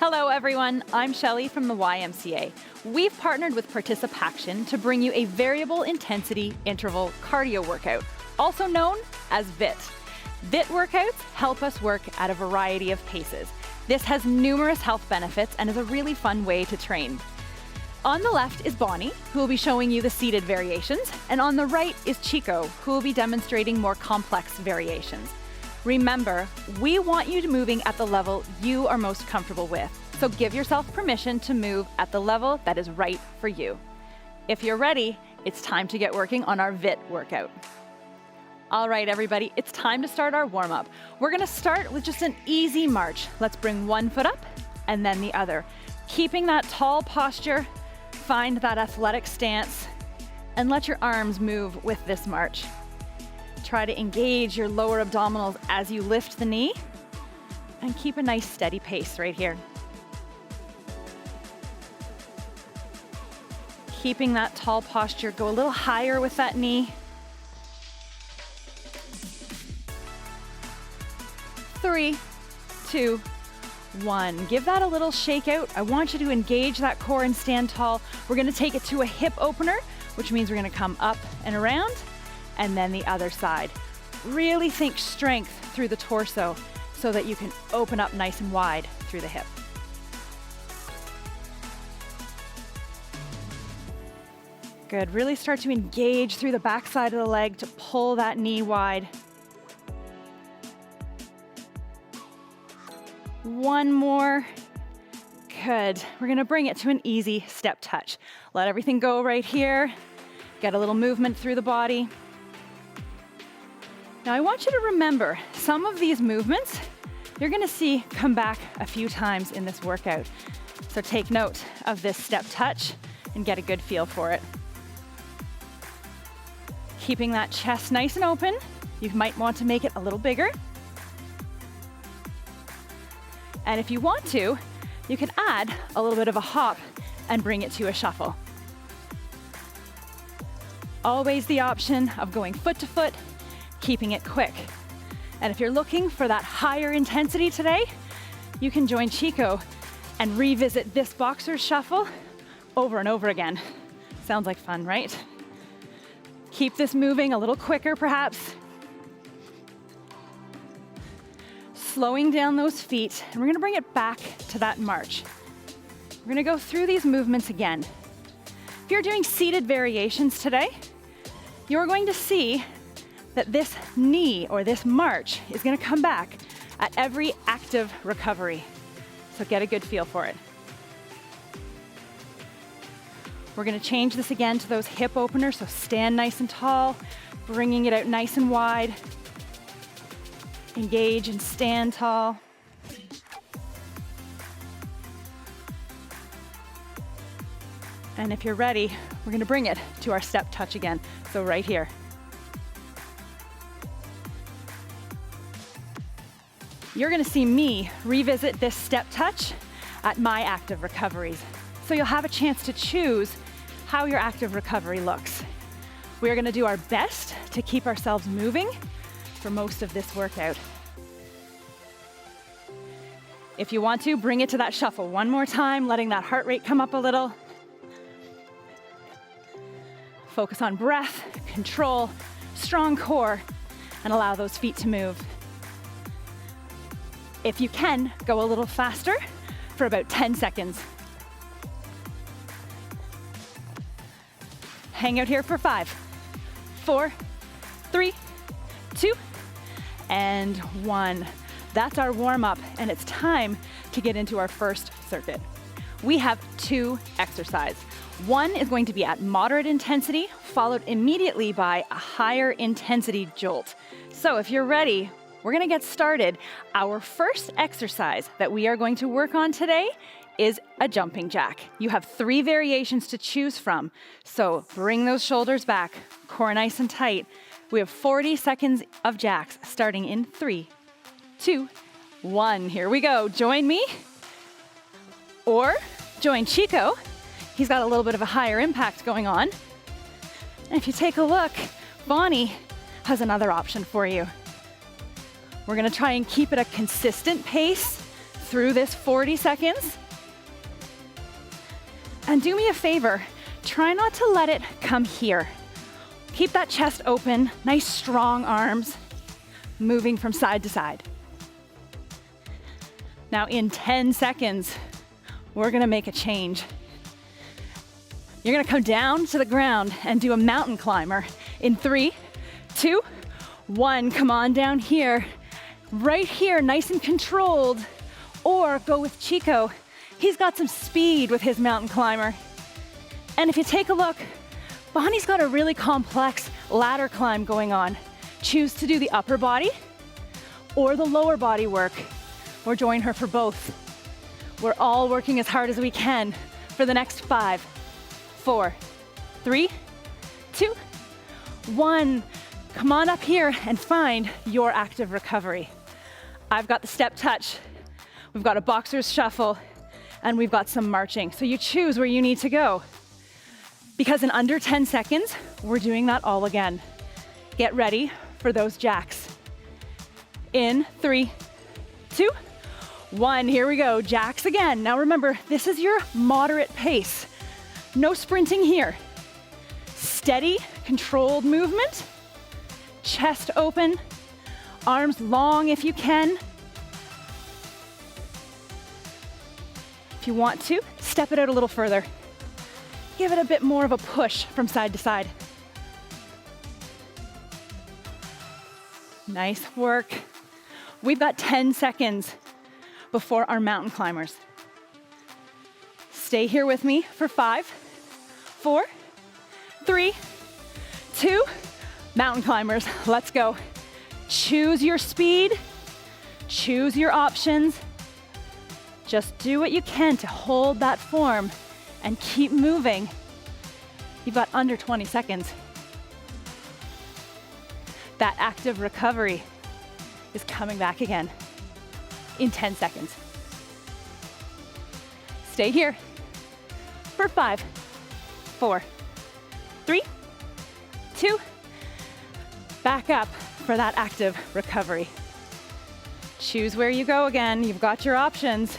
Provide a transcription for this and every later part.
Hello everyone, I'm Shelly from the YMCA. We've partnered with ParticipACTION to bring you a variable intensity interval cardio workout, also known as VIT. VIT workouts help us work at a variety of paces. This has numerous health benefits and is a really fun way to train. On the left is Bonnie, who will be showing you the seated variations, and on the right is Chico, who will be demonstrating more complex variations. Remember, we want you moving at the level you are most comfortable with, so give yourself permission to move at the level that is right for you. If you're ready, it's time to get working on our VIT workout. All right, everybody, it's time to start our warm-up. We're gonna start with just an easy march. Let's bring one foot up and then the other. Keeping that tall posture, find that athletic stance, and let your arms move with this march. Try to engage your lower abdominals as you lift the knee, and keep a nice steady pace right here. Keeping that tall posture, go a little higher with that knee. 3, 2, 1. Give that a little shake out. I want you to engage that core and stand tall. We're gonna take it to a hip opener, which means we're gonna come up and around, and then the other side. Really think strength through the torso so that you can open up nice and wide through the hip. Good, really start to engage through the back side of the leg to pull that knee wide. One more. Good, we're gonna bring it to an easy step touch. Let everything go right here. Get a little movement through the body. Now I want you to remember, some of these movements you're gonna see come back a few times in this workout. So take note of this step touch and get a good feel for it. Keeping that chest nice and open. You might want to make it a little bigger. And if you want to, you can add a little bit of a hop and bring it to a shuffle. Always the option of going foot to foot, keeping it quick. And if you're looking for that higher intensity today, you can join Chico and revisit this boxer shuffle over and over again. Sounds like fun, right? Keep this moving a little quicker, perhaps. Slowing down those feet, and we're gonna bring it back to that march. We're gonna go through these movements again. If you're doing seated variations today, you're going to see that this knee or this march is gonna come back at every active recovery. So get a good feel for it. We're gonna change this again to those hip openers, so stand nice and tall, bringing it out nice and wide. Engage and stand tall. And if you're ready, we're gonna bring it to our step touch again, so right here. You're gonna see me revisit this step touch at my active recoveries. So you'll have a chance to choose how your active recovery looks. We're gonna do our best to keep ourselves moving for most of this workout. If you want to, bring it to that shuffle one more time, letting that heart rate come up a little. Focus on breath, control, strong core, and allow those feet to move. If you can, go a little faster for about 10 seconds. Hang out here for 5, 4, 3, 2, and 1. That's our warm-up, and it's time to get into our first circuit. We have 2 exercises. One is going to be at moderate intensity, followed immediately by a higher intensity jolt. So if you're ready, we're gonna get started. Our first exercise that we are going to work on today is a jumping jack. You have 3 variations to choose from. So bring those shoulders back, core nice and tight. We have 40 seconds of jacks starting in 3, 2, 1. Here we go. Join me or join Chico. He's got a little bit of a higher impact going on. And if you take a look, Bonnie has another option for you. We're gonna try and keep it a consistent pace through this 40 seconds. And do me a favor, try not to let it come here. Keep that chest open, nice strong arms, moving from side to side. Now in 10 seconds, we're gonna make a change. You're gonna come down to the ground and do a mountain climber in 3, 2, 1. Come on down here. Right here, nice and controlled. Or go with Chico. He's got some speed with his mountain climber. And if you take a look, Bonnie's got a really complex ladder climb going on. Choose to do the upper body or the lower body work, or join her for both. We're all working as hard as we can for the next 5, 4, 3, 2, 1. Come on up here and find your active recovery. I've got the step touch, we've got a boxer's shuffle, and we've got some marching. So you choose where you need to go. Because in under 10 seconds, we're doing that all again. Get ready for those jacks. In 3, 2, 1, here we go, jacks again. Now remember, this is your moderate pace. No sprinting here. Steady, controlled movement. Chest open, arms long if you can. If you want to, step it out a little further. Give it a bit more of a push from side to side. Nice work. We've got 10 seconds before our mountain climbers. Stay here with me for 5, 4, 3, 2, mountain climbers, let's go. Choose your speed, choose your options. Just do what you can to hold that form and keep moving. You've got under 20 seconds. That active recovery is coming back again in 10 seconds. Stay here for 5, 4, 3, 2, back up for that active recovery. Choose where you go again. You've got your options.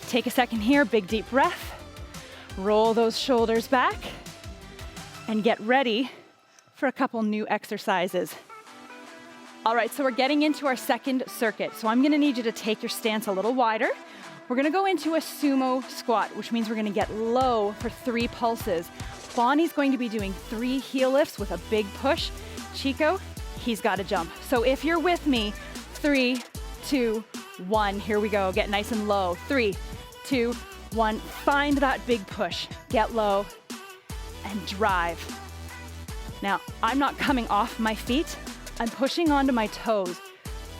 Take a second here, big deep breath. Roll those shoulders back and get ready for a couple new exercises. All right, so we're getting into our second circuit. So I'm gonna need you to take your stance a little wider. We're gonna go into a sumo squat, which means we're gonna get low for 3 pulses. Bonnie's going to be doing 3 heel lifts with a big push. Chico, he's gotta jump. So if you're with me, 3, 2, 1, here we go. Get nice and low. 3, 2, 1, find that big push. Get low and drive. Now, I'm not coming off my feet. I'm pushing onto my toes,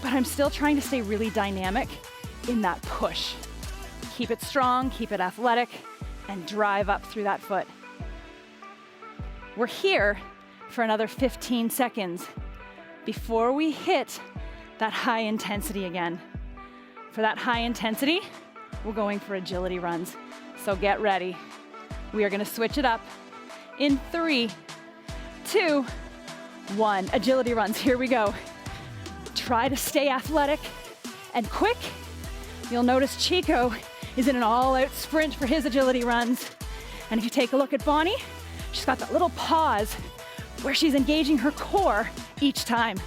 but I'm still trying to stay really dynamic in that push. Keep it strong, keep it athletic, and drive up through that foot. We're here for another 15 seconds before we hit that high intensity again. For that high intensity, we're going for agility runs. So get ready. We are gonna switch it up in 3, 2, 1. Agility runs, here we go. Try to stay athletic and quick. You'll notice Chico is in an all-out sprint for his agility runs. And if you take a look at Bonnie, she's got that little pause where she's engaging her core each time.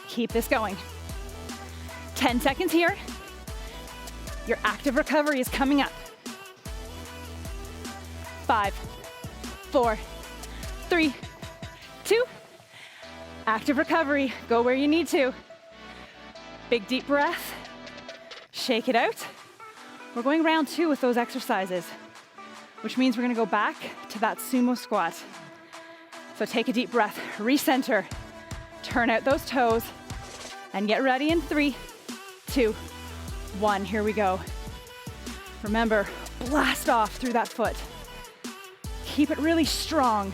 Keep this going. 10 seconds here. Your active recovery is coming up. 5, 4, 3, 2. Active recovery, go where you need to. Big deep breath, shake it out. We're going round 2 with those exercises, which means we're gonna go back to that sumo squat. So take a deep breath, recenter, turn out those toes, and get ready in 3, 2, 1, here we go. Remember, blast off through that foot. Keep it really strong.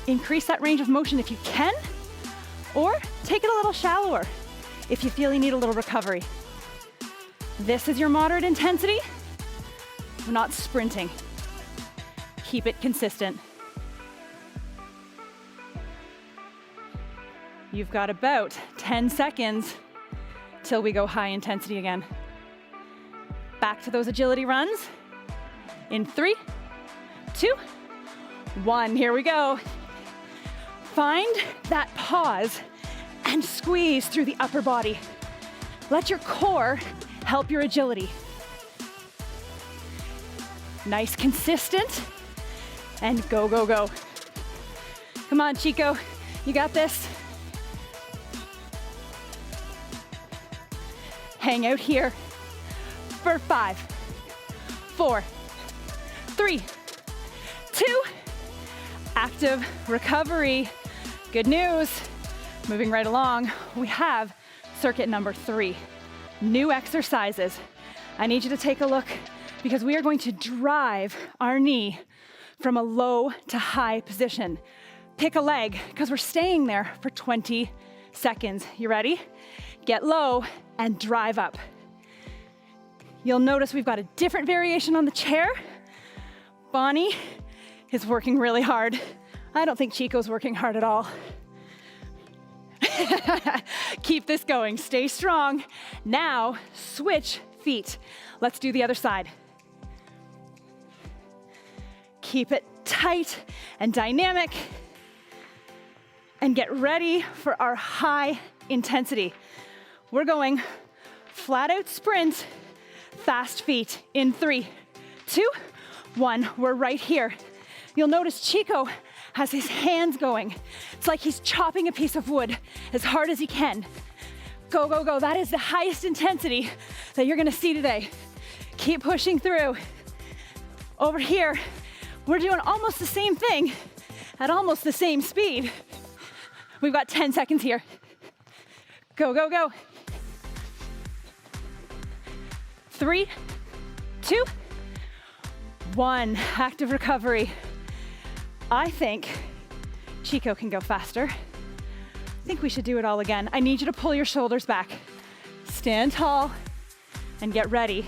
Increase that range of motion if you can, or take it a little shallower if you feel you need a little recovery. This is your moderate intensity. We're not sprinting. Keep it consistent. You've got about 10 seconds till we go high intensity again. Back to those agility runs. In 3, 2, 1. Here we go. Find that pause and squeeze through the upper body. Let your core help your agility. Nice, consistent, and go, go, go. Come on, Chico, you got this. Hang out here for 5, 4, 3, 2, active recovery. Good news, moving right along, we have circuit number 3, new exercises. I need you to take a look because we are going to drive our knee from a low to high position. Pick a leg because we're staying there for 20 seconds. You ready? Get low and drive up. You'll notice we've got a different variation on the chair. Bonnie is working really hard. I don't think Chico's working hard at all. Keep this going, stay strong. Now, switch feet. Let's do the other side. Keep it tight and dynamic. And get ready for our high intensity. We're going flat out sprint, fast feet in 3, 2, 1. We're right here. You'll notice Chico has his hands going. It's like he's chopping a piece of wood as hard as he can. Go, go, go. That is the highest intensity that you're gonna see today. Keep pushing through. Over here, we're doing almost the same thing at almost the same speed. We've got 10 seconds here. Go, go, go. 3, 2, 1. Active recovery. I think Chico can go faster. I think we should do it all again. I need you to pull your shoulders back. Stand tall and get ready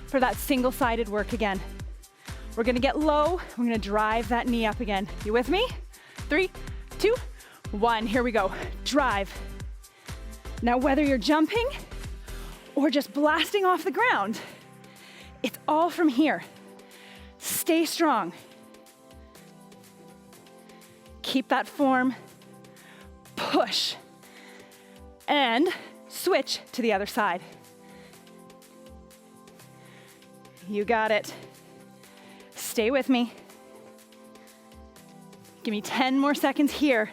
for that single-sided work again. We're gonna get low. We're gonna drive that knee up again. You with me? 3, 2, 1. Here we go. Drive. Now, whether you're jumping or just blasting off the ground, it's all from here. Stay strong. Keep that form. Push. And switch to the other side. You got it. Stay with me. Give me 10 more seconds here.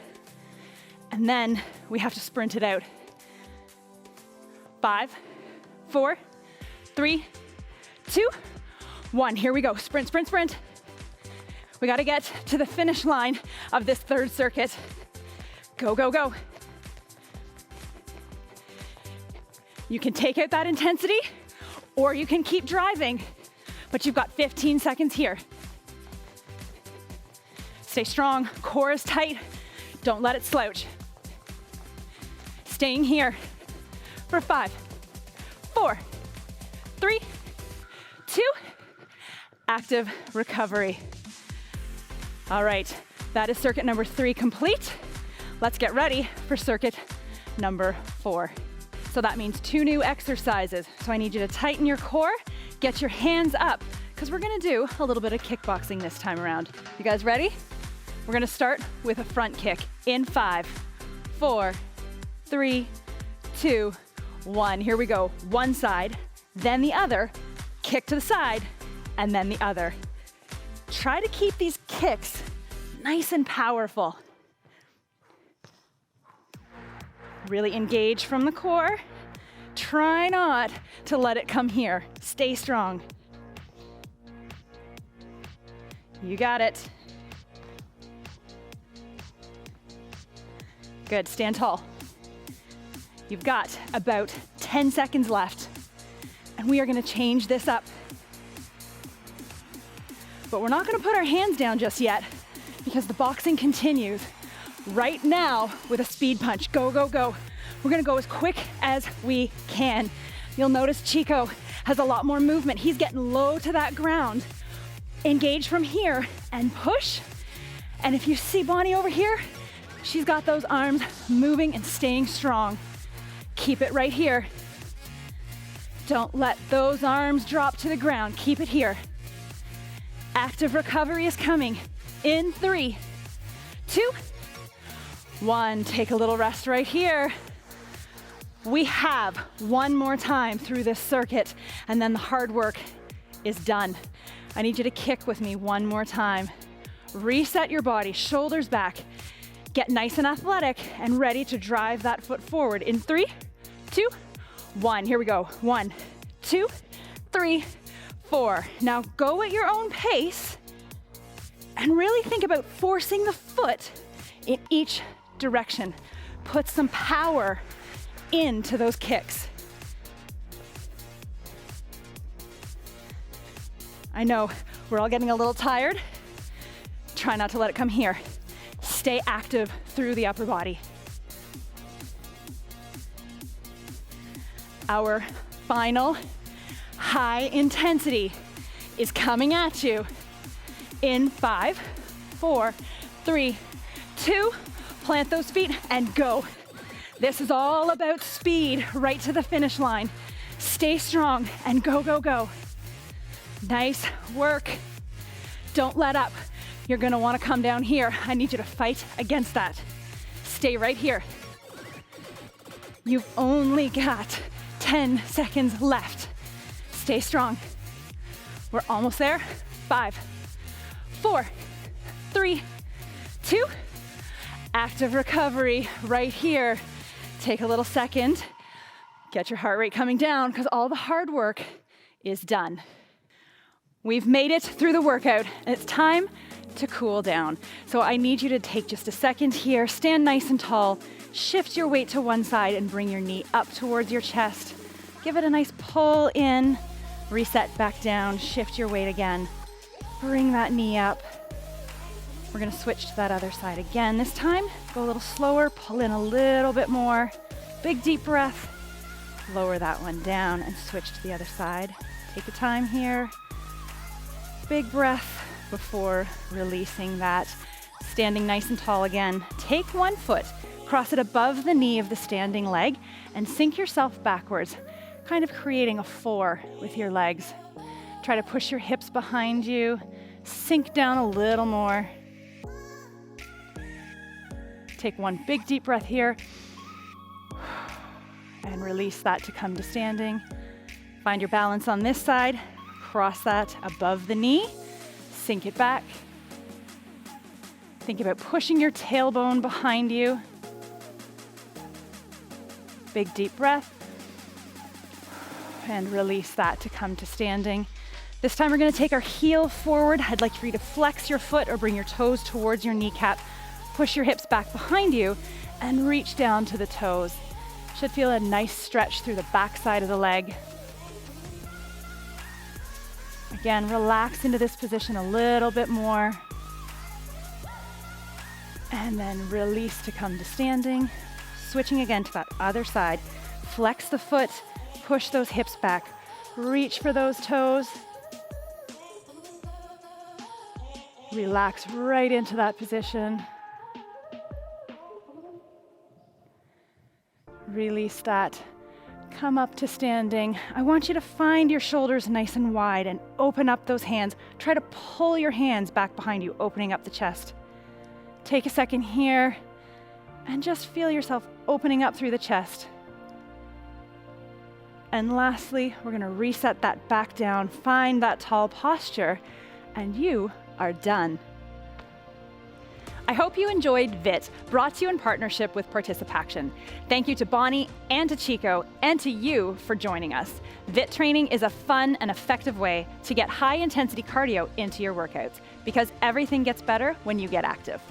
And then we have to sprint it out. 5, 4, 3, 2, 1. Here we go. Sprint, sprint, sprint. We got to get to the finish line of this third circuit. Go, go, go. You can take out that intensity or you can keep driving, but you've got 15 seconds here. Stay strong, core is tight. Don't let it slouch. Staying here for 5, 4, 3, 2, active recovery. All right, that is circuit number 3 complete. Let's get ready for circuit number 4. So that means 2 new exercises. So I need you to tighten your core, get your hands up, because we're gonna do a little bit of kickboxing this time around. You guys ready? We're gonna start with a front kick in 5, 4, 3, 2, 1. Here we go. One side, then the other, kick to the side, and then the other. Try to keep these kicks nice and powerful. Really engage from the core. Try not to let it come here. Stay strong. You got it. Good, stand tall. You've got about 10 seconds left, and we are gonna change this up. But we're not gonna put our hands down just yet because the boxing continues right now with a speed punch. Go, go, go. We're gonna go as quick as we can. You'll notice Chico has a lot more movement. He's getting low to that ground. Engage from here and push. And if you see Bonnie over here, she's got those arms moving and staying strong. Keep it right here. Don't let those arms drop to the ground. Keep it here. Active recovery is coming in 3, 2, 1. Take a little rest right here. We have one more time through this circuit, and then the hard work is done. I need you to kick with me one more time. Reset your body, shoulders back. Get nice and athletic and ready to drive that foot forward in 3, 2, 1. Here we go. 1, 2, 3, 4. Now go at your own pace and really think about forcing the foot in each direction. Put some power into those kicks. I know we're all getting a little tired. Try not to let it come here. Stay active through the upper body. Our final high intensity is coming at you in 5, 4, 3, 2. Plant those feet and go. This is all about speed right to the finish line. Stay strong and go, go, go. Nice work. Don't let up. You're gonna wanna come down here. I need you to fight against that. Stay right here. You've only got 10 seconds left. Stay strong. We're almost there. 5, 4, 3, 2. Active recovery right here. Take a little second. Get your heart rate coming down because all the hard work is done. We've made it through the workout and it's time to cool down. So I need you to take just a second here, stand nice and tall, shift your weight to one side and bring your knee up towards your chest. Give it a nice pull in, reset back down, shift your weight again. Bring that knee up. We're gonna switch to that other side again. This time, go a little slower, pull in a little bit more. Big deep breath. Lower that one down and switch to the other side. Take your time here. Big breath before releasing that. Standing nice and tall again. Take one foot, cross it above the knee of the standing leg, and sink yourself backwards, kind of creating a 4 with your legs. Try to push your hips behind you, sink down a little more. Take one big deep breath here, and release that to come to standing. Find your balance on this side. Cross that above the knee, sink it back. Think about pushing your tailbone behind you. Big deep breath. And release that to come to standing. This time we're gonna take our heel forward. I'd like for you to flex your foot or bring your toes towards your kneecap. Push your hips back behind you and reach down to the toes. Should feel a nice stretch through the back side of the leg. Again, relax into this position a little bit more. And then release to come to standing. Switching again to that other side. Flex the foot, push those hips back. Reach for those toes. Relax right into that position. Release that. Come up to standing. I want you to find your shoulders nice and wide and open up those hands. Try to pull your hands back behind you, opening up the chest. Take a second here and just feel yourself opening up through the chest. And lastly, we're gonna reset that back down, find that tall posture, and you are done. I hope you enjoyed VIT, brought to you in partnership with ParticipACTION. Thank you to Bonnie and to Chico and to you for joining us. VIT training is a fun and effective way to get high intensity cardio into your workouts because everything gets better when you get active.